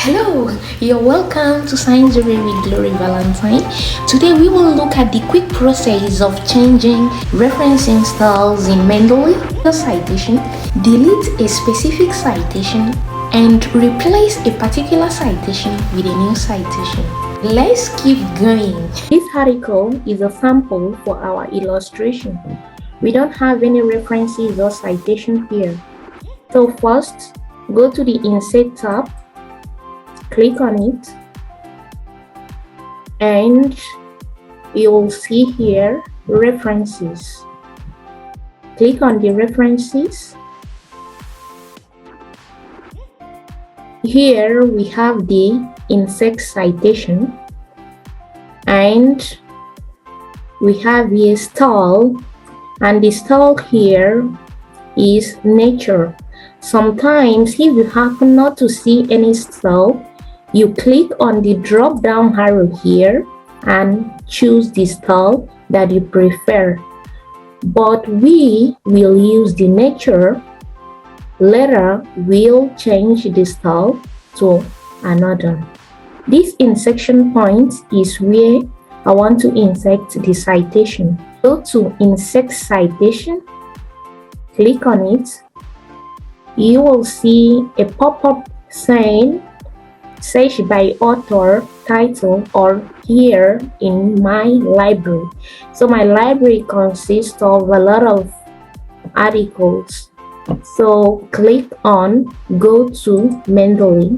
Hello, you're welcome to Science Journey with Glory Valentine. Today we will look at the quick process of changing referencing styles in Mendeley. The citation, delete a specific citation and replace a particular citation with a new citation. Let's keep going. This article is a sample for our illustration. We don't have any references or citation here. So first, go to the Insert tab. Click on it and you will see here references. Click on the references. Here we have the insect citation and we have a style, and the style here is nature. Sometimes if you happen not to see any style, you click on the drop down arrow here and choose the style that you prefer. But we will use the nature. Later, we'll change the style to another. This insertion point is where I want to insert the citation. Go to Insert Citation, click on it. You will see a pop-up saying Search by author, title, or here in my library. So my library consists of a lot of articles. So click on Go to Mendeley.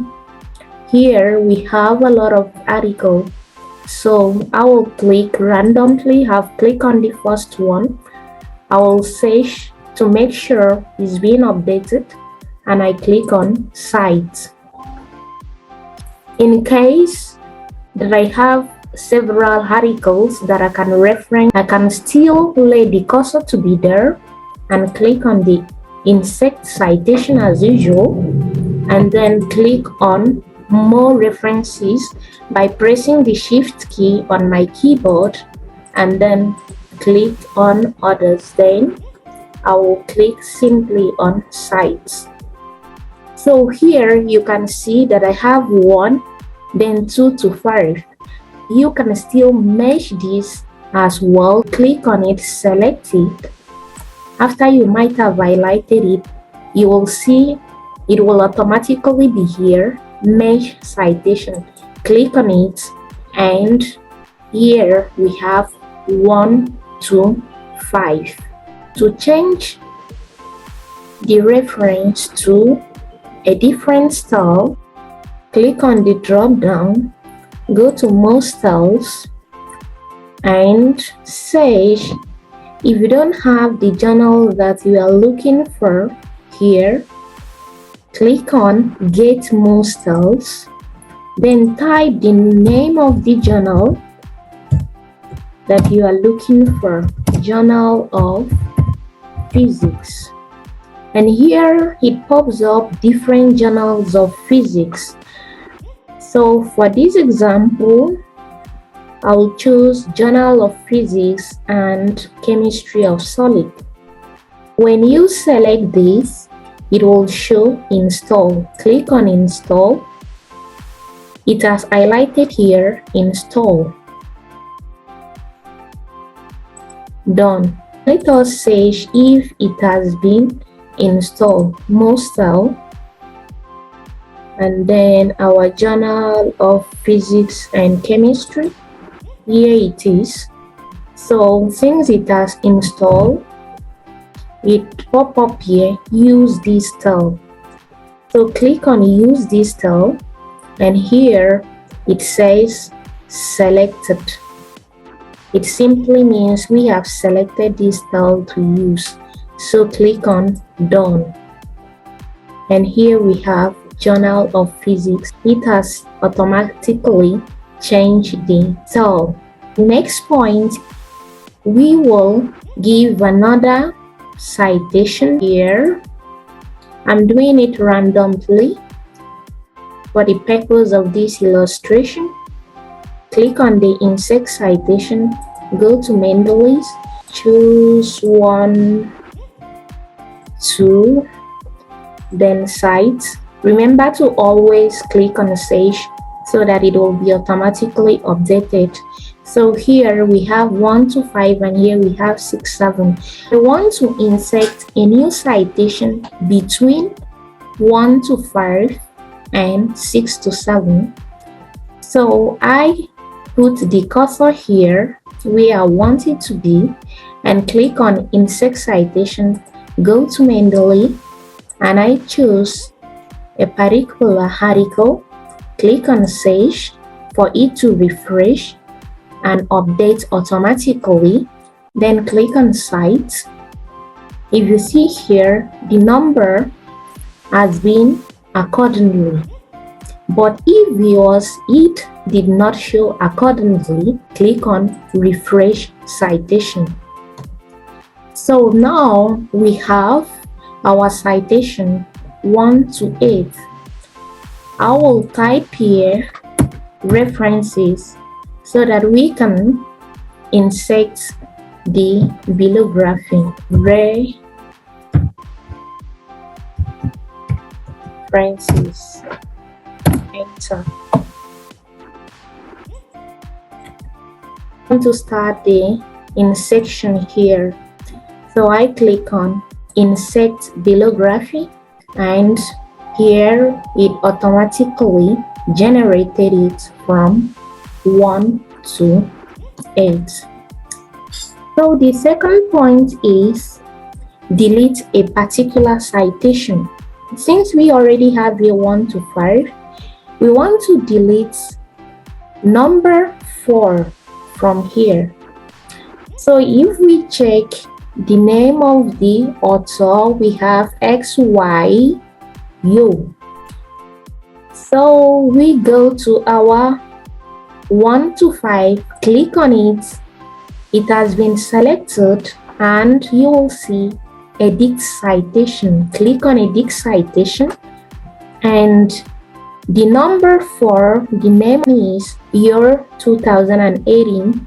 Here we have a lot of articles. So I will click randomly. I've clicked on the first one. I will search to make sure it's being updated, and I click on Cite. In case that I have several articles that I can reference, I can still lay the cursor to be there and click on the Insert Citation as usual, and then click on More References by pressing the Shift key on my keyboard and then click on Others. Then I will click simply on Cites. So here you can see that I have 1, then 2 to 5. You can still mesh this as well. Click on it, select it. After you might have highlighted it, you will see it will automatically be here, Mesh Citation. Click on it, and here we have 1 to 5. To change the reference to a different style, click on the drop down, go to More Styles, and search. If you don't have the journal that you are looking for here, click on Get More Styles, then type the name of the journal that you are looking for, Journal of Physics. And here it pops up different journals of physics. So for this example, I'll choose Journal of Physics and Chemistry of Solid. When you select this, it will show Install. Click on Install. It has highlighted here, Install. Done. Let us search if it has been installed. More Style, and then our Journal of Physics and Chemistry. Here it is. So since it has installed, it pop up here, Use this style. So click on Use this style, and here it says Selected. It simply means we have selected this style to use. So click on Done, and here we have Journal of Physics. It has automatically changed the style. Next point, we will give another citation here. I'm doing it randomly for the purpose of this illustration. Click on the Insert Citation, go to Mendeley's, choose 1, 2, then Cite, Remember to always click on Sage so that it will be automatically updated. So here we have 1 to 5 and here we have 6, 7. I want to insert a new citation between 1 to 5 and 6 to 7. So I put the cursor here where I want it to be and click on Insert Citation, go to Mendeley, and I choose a particular article, click on Sage for it to refresh and update automatically, then click on Cite. If you see here, the number has been accordingly, but if it did not show accordingly, click on Refresh Citation. So now we have our citation 1 to 8. I will type here references so that we can insert the bibliography. References. Enter. I want to start the insertion here. So I click on Insert Bibliography, and here it automatically generated it from 1 to 8. So the second point is delete a particular citation. Since we already have a 1 to 5, we want to delete number 4 from here. So if we check the name of the author, we have XYU. So we go to our 1 to 5, click on it. It has been selected and you will see Edit Citation. Click on Edit Citation, and the number 4, the name is year 2018.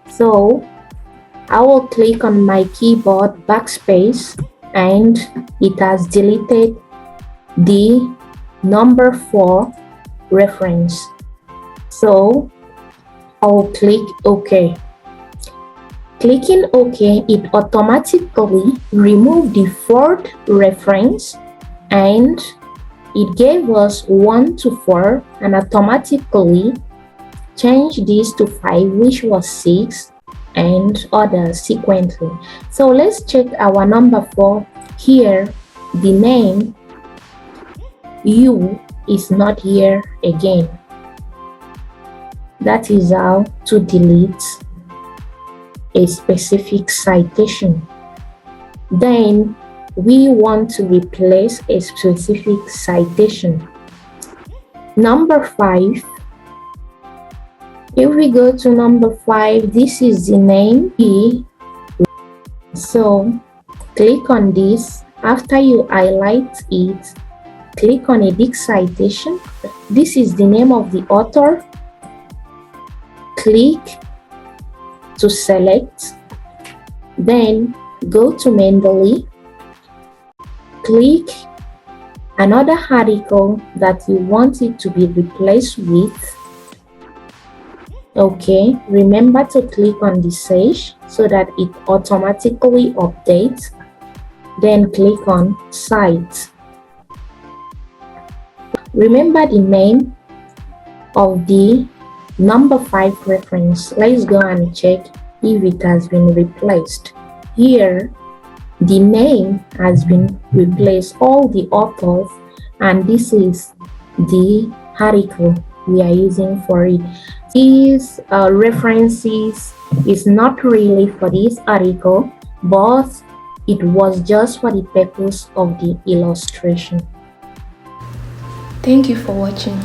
So I will click on my keyboard backspace and it has deleted the number 4 reference. So I'll click OK. Clicking OK, it automatically removed the 4th reference and it gave us 1 to 4 and automatically changed this to 5, which was 6, and others sequentially. So let's check our number 4 here. The name U is not here again. That is how to delete a specific citation. Then we want to replace a specific citation. Number 5. If we go to number 5, this is the name E. So click on this. After you highlight it, click on Edit Citation. This is the name of the author. Click to select, then go to Mendeley, click another article that you want it to be replaced with. Okay, remember to click on the Sage so that it automatically updates, then click on Cite. Remember the name of the number 5 reference. Let's go and check if it has been replaced. Here, the name has been replaced, all the authors, and this is the article we are using for it. These references is not really for this article, but it was just for the purpose of the illustration. Thank you for watching.